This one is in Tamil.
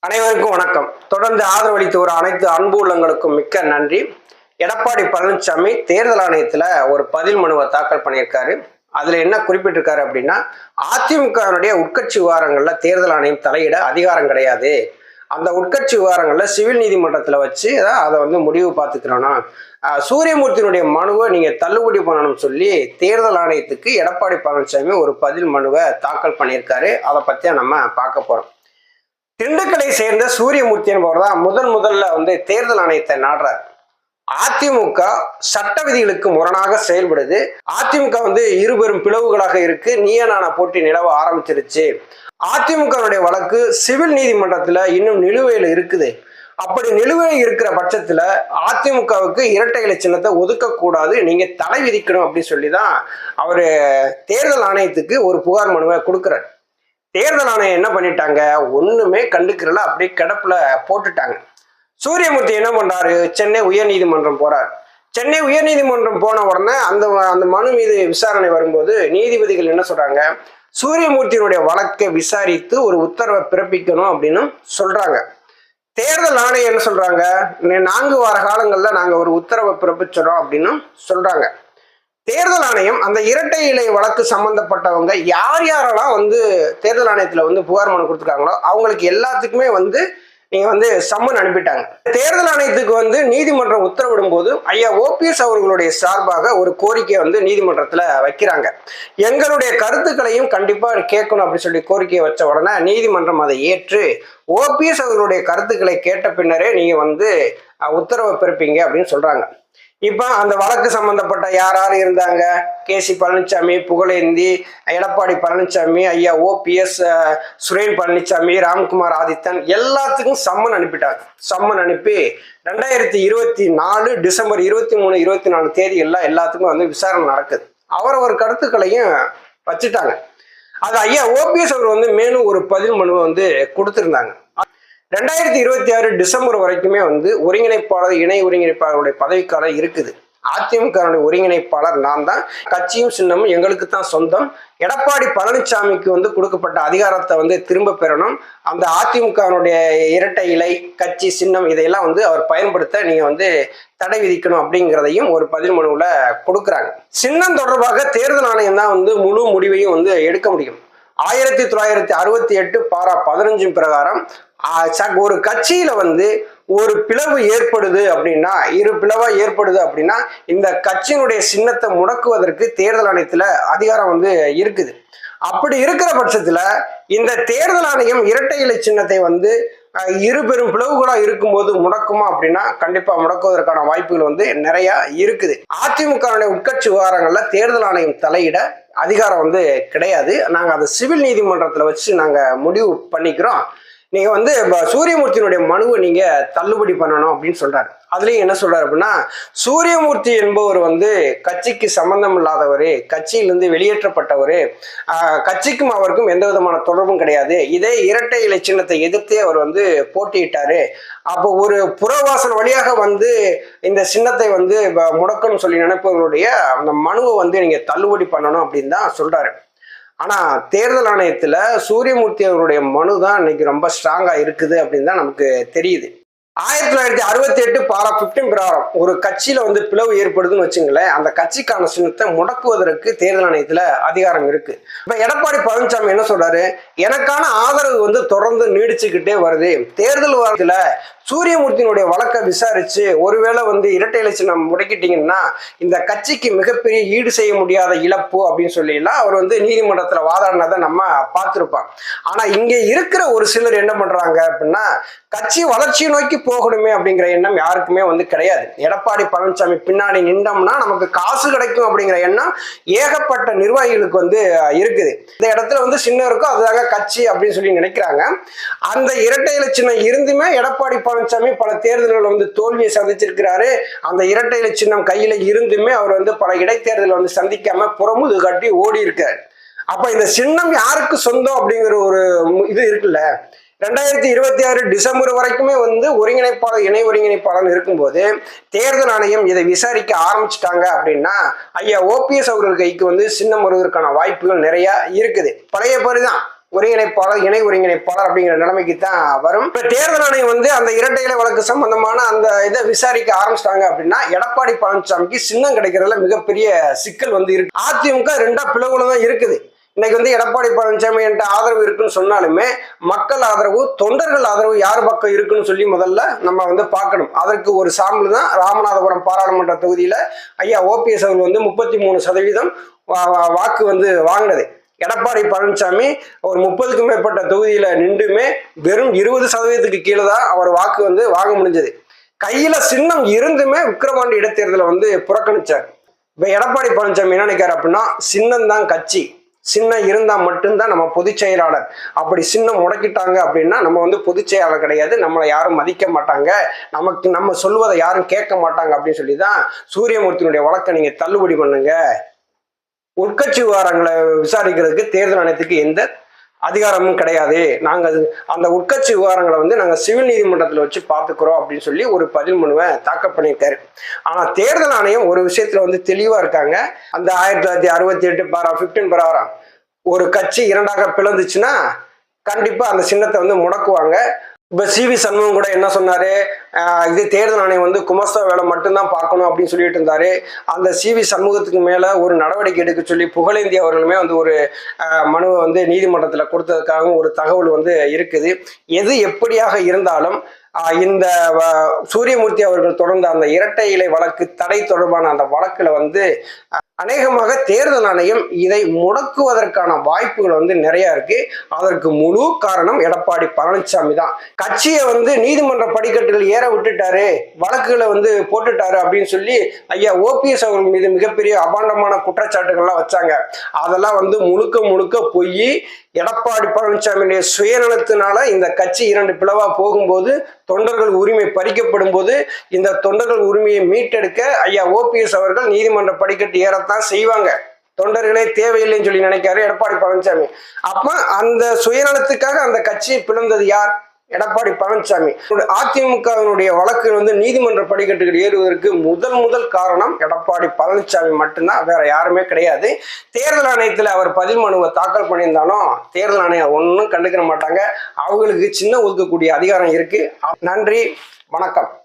அனைவருக்கும் வணக்கம். தொடர்ந்து ஆதரவளித்து வரும் அனைத்து அன்பு உள்ளங்களுக்கும் மிக்க நன்றி. எடப்பாடி பழனிசாமி தேர்தல் ஆணையத்துல ஒரு பதில் மனுவை தாக்கல் பண்ணியிருக்காரு. அதுல என்ன குறிப்பிட்டிருக்காரு அப்படின்னா, அதிமுகவினுடைய உட்கட்சி விவகாரங்கள்ல தேர்தல் ஆணையம் தலையிட அதிகாரம் கிடையாது. அந்த உட்கட்சி விவகாரங்கள்ல சிவில் நீதிமன்றத்துல வச்சு அதை முடிவு பார்த்துக்கிறோம்னா, சூரியமூர்த்தியினுடைய மனுவை நீங்க தள்ளுபடி பண்ணணும்னு சொல்லி தேர்தல் ஆணையத்துக்கு எடப்பாடி பழனிசாமி ஒரு பதில் மனுவை தாக்கல் பண்ணியிருக்காரு. அதை பத்தியா நம்ம பார்க்க போறோம். திண்டுக்கலை சேர்ந்த சூரியமூர்த்தி என்பவர் தான் முதல்ல தேர்தல் ஆணையத்தை நாடுறார். அதிமுக சட்ட விதிகளுக்கு முரணாக செயல்படுது. அதிமுக இருபெரும் பிளவுகளாக இருக்கு. நீயனான போட்டி நிலவ ஆரம்பிச்சிருச்சு. அதிமுகவுடைய வழக்கு சிவில் நீதிமன்றத்துல இன்னும் நிலுவையில் இருக்குது. அப்படி நிலுவையில் இருக்கிற பட்சத்துல அதிமுகவுக்கு இரட்டை இலை சின்னத்தை ஒதுக்க கூடாது, நீங்க தடை விதிக்கணும் அப்படின்னு சொல்லிதான் அவரு தேர்தல் ஆணையத்துக்கு ஒரு புகார் மனுவை கொடுக்கிறார். தேர்தல் ஆணையம் என்ன பண்ணிட்டாங்க, ஒண்ணுமே கண்டுக்கிறல, அப்படியே கிடப்புல போட்டுட்டாங்க. சூரியமூர்த்தி என்ன பண்றாரு, சென்னை உயர்நீதிமன்றம் போறார். சென்னை உயர்நீதிமன்றம் போன உடனே அந்த மனு மீது விசாரணை வரும்போது நீதிபதிகள் என்ன சொல்றாங்க, சூரியமூர்த்தியினுடைய வழக்கை விசாரித்து ஒரு உத்தரவை பிறப்பிக்கணும் அப்படின்னு சொல்றாங்க. தேர்தல் ஆணையம் என்ன சொல்றாங்க, 4 வார காலங்கள்ல நாங்க ஒரு உத்தரவை பிறப்பிச்சிடறோம் அப்படின்னு சொல்றாங்க. தேர்தல் ஆணையம் அந்த இரட்டை இலை வழக்கு சம்பந்தப்பட்டவங்க யாரெல்லாம் தேர்தல் ஆணையத்துல புகார் மனு கொடுத்துருக்காங்களோ அவங்களுக்கு எல்லாத்துக்குமே நீங்க சம்மன் அனுப்பிட்டாங்க. தேர்தல் ஆணையத்துக்கு நீதிமன்றம் உத்தரவிடும் போது ஐயா ஓபிஎஸ் அவர்களுடைய சார்பாக ஒரு கோரிக்கையை நீதிமன்றத்துல வைக்கிறாங்க. எங்களுடைய கருத்துக்களையும் கண்டிப்பா கேட்கணும் அப்படின்னு சொல்லி கோரிக்கையை வச்ச உடனே நீதிமன்றம் அதை ஏற்று ஓபிஎஸ் அவர்களுடைய கருத்துக்களை கேட்ட பின்னரே நீங்க உத்தரவை பிறப்பீங்க அப்படின்னு சொல்றாங்க. இப்ப அந்த வழக்கு சம்பந்தப்பட்ட யார் இருந்தாங்க, கேசி பழனிசாமி, புகழேந்தி, எடப்பாடி பழனிசாமி, ஐயா ஓபிஎஸ், சுரேன் பழனிசாமி, ராம்குமார் ஆதித்தன் எல்லாத்துக்கும் சம்மன் அனுப்பிட்டாங்க. சம்மன் அனுப்பி 2024 டிசம்பர் 23, 24 தேதிகள்ல எல்லாத்துக்கும் விசாரணை நடக்குது. அவரவர் கருத்துக்களையும் வச்சுட்டாங்க. அது ஐயா ஓபிஎஸ் அவர் மேலும் ஒரு பதில் மனுவை கொடுத்திருந்தாங்க. 2026 டிசம்பர் வரைக்குமே ஒருங்கிணைப்பாளர், இணை ஒருங்கிணைப்பாளருடைய பதவிக்காலம் இருக்குது. அதிமுக ஒருங்கிணைப்பாளர் நான் தான், கட்சியும் சின்னமும் எங்களுக்கு தான் சொந்தம். எடப்பாடி பழனிசாமிக்கு கொடுக்கப்பட்ட அதிகாரத்தை திரும்ப பெறணும். அந்த அதிமுகவினுடைய இரட்டை இலை கட்சி சின்னம் இதையெல்லாம் அவர் பயன்படுத்த நீங்க தடை விதிக்கணும் அப்படிங்கிறதையும் ஒரு பதில் மனுவில் கொடுக்குறாங்க. சின்னம் தொடர்பாக தேர்தல் ஆணையம் தான் முழு முடிவையும் எடுக்க முடியும். 1968 பாரா 15 பிரகாரம் ஒரு கட்சியில ஒரு பிளவு ஏற்படுது அப்படின்னா, இரு பிளவா ஏற்படுது அப்படின்னா, இந்த கட்சியினுடைய சின்னத்தை முடக்குவதற்கு தேர்தல் ஆணையத்துல அதிகாரம் இருக்குது. அப்படி இருக்கிற பட்சத்துல இந்த தேர்தல் ஆணையம் இரட்டை இலை சின்னத்தை இரு பெரும் பிளவுகளா இருக்கும்போது முடக்குமா அப்படின்னா கண்டிப்பா முடக்குவதற்கான வாய்ப்புகள் நிறைய இருக்குது. அதிமுக உட்கட்சி விவகாரங்கள்ல தேர்தல் ஆணையம் தலையிட அதிகாரம் கிடையாது. நாங்க அதை சிவில் நீதிமன்றத்துல வச்சு நாங்க முடிவு பண்ணிக்கிறோம். நீங்க சூரியமூர்த்தியினுடைய மனுவை நீங்க தள்ளுபடி பண்ணணும் அப்படின்னு சொல்றாரு. அதுலயும் என்ன சொல்றாரு அப்படின்னா, சூரியமூர்த்தி என்பவர் கட்சிக்கு சம்பந்தம் இல்லாதவரு, கட்சியிலிருந்து வெளியேற்றப்பட்டவரு, கட்சிக்கும் அவருக்கும் எந்த விதமான தொடர்பும் கிடையாது. இதே இரட்டை இலை சின்னத்தை எதிர்த்தே அவர் போட்டியிட்டாரு. அப்போ ஒரு புறவாசல் வழியாக இந்த சின்னத்தை முடக்கணும்னு சொல்லி நினைப்பவர்களுடைய அந்த மனுவை நீங்க தள்ளுபடி பண்ணணும் அப்படின்னு தான் சொல்றாரு. ஆனா தேர்தல் ஆணையத்துல சூரியமூர்த்தி அவருடைய மனு தான் இன்னைக்கு ரொம்ப ஸ்ட்ராங்கா இருக்குது அப்படின்னு தான் நமக்கு தெரியுது. 1968 பாரா 15 பிரகாரம் ஒரு கட்சியில பிளவு ஏற்படுதுன்னு வச்சுங்களேன், அந்த கட்சிக்கான சின்னத்தை முடக்குவதற்கு தேர்தல் ஆணையத்துல அதிகாரம் இருக்கு. இப்ப எடப்பாடி பழனிசாமி என்ன சொல்றாரு, எனக்கான ஆதரவு தொடர்ந்து நீடிச்சுக்கிட்டே வருது. தேர்தல் வாரத்துல சூரியமூர்த்தியினுடைய வழக்கை விசாரிச்சு ஒருவேளை இரட்டை இலை சின்னம் முடக்கிட்டீங்கன்னா இந்த கட்சிக்கு மிகப்பெரிய ஈடு செய்ய முடியாத இழப்பு அப்படின்னு சொல்லிலாம் அவர் நீதிமன்றத்துல வாதாடினதை நம்ம பார்த்திருப்போம். ஆனா இங்க இருக்கிற ஒரு சிலர் என்ன பண்றாங்க அப்படின்னா, கட்சி வளர்ச்சியை நோக்கி போகணுமே அப்படிங்கிற எண்ணம் யாருக்குமே கிடையாது. எடப்பாடி பழனிசாமி பின்னாடி நின்றோம்னா நமக்கு காசு கிடைக்கும் அப்படிங்கிற எண்ணம் ஏகப்பட்ட நிர்வாகிகளுக்கு இருக்குது. இந்த இடத்துல சின்னம் இருக்கும், அதுதாங்க கட்சி அப்படின்னு சொல்லி நினைக்கிறாங்க. அந்த இரட்டை இலை சின்னம் இருந்துமே எடப்பாடி பழனிசாமி பல தேர்தல்கள் தோல்வியை சந்திச்சிருக்கிறாரு. அந்த இரட்டை இலை சின்னம் கையில இருந்துமே அவர் பல இடைத்தேர்தல் சந்திக்காம புறமுது கட்டி ஓடி இருக்காரு. அப்ப இந்த சின்னம் யாருக்கு சொந்தம் அப்படிங்கிற ஒரு இது இருக்குல்ல. 2026 டிசம்பர் வரைக்குமே ஒருங்கிணைப்பாளர், இணை ஒருங்கிணைப்பாளர் இருக்கும்போது தேர்தல் ஆணையம் இதை விசாரிக்க ஆரம்பிச்சுட்டாங்க அப்படின்னா ஐயா ஓபிஎஸ் அவர்கள் கைக்கு சின்னம் வருவதற்கான வாய்ப்புகள் நிறைய இருக்குது. பழைய பேருதான் ஒருங்கிணைப்பாளர், இணை ஒருங்கிணைப்பாளர் அப்படிங்கிற நிலைமைக்கு தான் வரும். இப்ப தேர்தல் ஆணையம் வந்து அந்த இரட்டை இலை வழக்கு சம்பந்தமான அந்த இதை விசாரிக்க ஆரம்பிச்சிட்டாங்க அப்படின்னா எடப்பாடி பழனிசாமிக்கு சின்னம் கிடைக்கிறதுல மிகப்பெரிய சிக்கல் வந்து இருக்கு. அதிமுக ரெண்டா பிளவுல தான் இருக்குது. இன்னைக்கு வந்து எடப்பாடி பழனிசாமி என்ற ஆதரவு இருக்குன்னு சொன்னாலுமே மக்கள் ஆதரவு, தொண்டர்கள் ஆதரவு யார் பக்கம் இருக்குன்னு சொல்லி முதல்ல நம்ம வந்து பார்க்கணும். அதற்கு ஒரு சாம்பிள் தான் ராமநாதபுரம் பாராளுமன்ற தொகுதியில ஐயா ஓபிஎஸ் அவர்கள் வந்து 33% வாக்கு வந்து வாங்கினது. எடப்பாடி பழனிசாமி ஒரு 30க்கும் மேற்பட்ட தொகுதியில நின்றுமே வெறும் 20%க்கு கீழே தான் அவர் வாக்கு வந்து வாங்க முடிஞ்சது. கையில சின்னம் இருந்துமே விக்கிரவாண்டி இடைத்தேர்தலை வந்து புறக்கணிச்சார். இப்ப எடப்பாடி பழனிசாமி என்ன நினைக்காரு அப்படின்னா, சின்னம் தான் கட்சி, சின்னம் இருந்தா மட்டும்தான் நம்ம பொதுச் செயலாளர். அப்படி சின்னம் முடக்கிட்டாங்க அப்படின்னா நம்ம வந்து பொதுச் செயலாளர் கிடையாது, நம்மளை யாரும் மதிக்க மாட்டாங்க, நம்ம சொல்வதை யாரும் கேட்க மாட்டாங்க அப்படின்னு சொல்லி தான் சூரியமூர்த்தியினுடைய வழக்கை நீங்க தள்ளுபடி பண்ணுங்க. உட்கட்சி விவகாரங்களை விசாரிக்கிறதுக்கு தேர்தல் ஆணையத்துக்கு எந்த அதிகாரமும் கிடையாது, நாங்கள் அந்த உட்கட்சி விவகாரங்களை வந்து நாங்கள் சிவில் நீதிமன்றத்தில் வச்சு பார்த்துக்கிறோம் அப்படின்னு சொல்லி ஒரு பதில் மனுவை தாக்கல் பண்ணியிருக்காரு. ஆனால் தேர்தல் ஆணையம் ஒரு விஷயத்துல வந்து தெளிவாக இருக்காங்க. அந்த 1968 15 பிரகாரம் ஒரு கட்சி இரண்டாக பிளந்துச்சுன்னா கண்டிப்பா அந்த சின்னத்தை வந்து முடக்குவாங்க. இப்ப சிவி சண்முகம் கூட என்ன சொன்னாரு, இது தேர்தல் ஆணையம் வந்து குமஸ்தா வேலை மட்டும்தான் பார்க்கணும் அப்படின்னு சொல்லிட்டு இருந்தாரு. அந்த சிவி சண்முகத்துக்கு மேல ஒரு நடவடிக்கை எடுக்க சொல்லி புகழேந்தி அவர்களுமே வந்து ஒரு மனுவை வந்து நீதிமன்றத்துல கொடுத்ததுக்காகவும் ஒரு தகவல் வந்து இருக்குது. எது எப்படியாக இருந்தாலும் இந்த சூரியமூர்த்தி அவர்கள் தொடர்ந்த அந்த இரட்டை இலை வழக்கு தடை தொடர்பான அந்த வழக்குல வந்து அநேகமாக தேர்தல் ஆணையம் இதை முடக்குவதற்கான வாய்ப்புகள் வந்து நிறைய இருக்கு. அதற்கு முழு காரணம் எடப்பாடி பழனிசாமி தான். கட்சியை வந்து நீதிமன்ற படிக்கட்டுகள் ஏற விட்டுட்டாரு, வழக்குகளை வந்து போட்டுட்டாரு அப்படின்னு சொல்லி ஐயா ஓபிஎஸ் அவர்கள் மீது மிகப்பெரிய அபாண்டமான குற்றச்சாட்டுகள்லாம் வச்சாங்க. அதெல்லாம் வந்து முழுக்க முழுக்க பொய். எடப்பாடி பழனிசாமியுடைய சுயநலத்தினால இந்த கட்சி 2 பிளவா போகும்போது, தொண்டர்கள் உரிமை பறிக்கப்படும் போது, இந்த தொண்டர்கள் உரிமையை மீட்டெடுக்க ஐயா ஓபிஎஸ் அவர்கள் நீதிமன்ற படிக்கட்டு ஏறத்தான் செய்வாங்க. தொண்டர்களே தேவையில்லைன்னு சொல்லி நினைக்காரு எடப்பாடி பழனிசாமி. அப்ப அந்த சுயநலத்துக்காக அந்த கட்சியை பிளந்தது யார்? எடப்பாடி பழனிசாமி. அதிமுகவினுடைய வழக்கு வந்து நீதிமன்ற படிக்கட்டுகள் ஏறுவதற்கு முதல் காரணம் எடப்பாடி பழனிசாமி மட்டும்தான், வேற யாருமே கிடையாது. தேர்தல் ஆணையத்தில் அவர் பதில் மனுவை தாக்கல் பண்ணியிருந்தாலும் தேர்தல் ஆணையம் ஒன்றும் கண்டுக்கிற மாட்டாங்க. அவங்களுக்கு சின்ன ஒதுக்கக்கூடிய அதிகாரம் இருக்கு. நன்றி, வணக்கம்.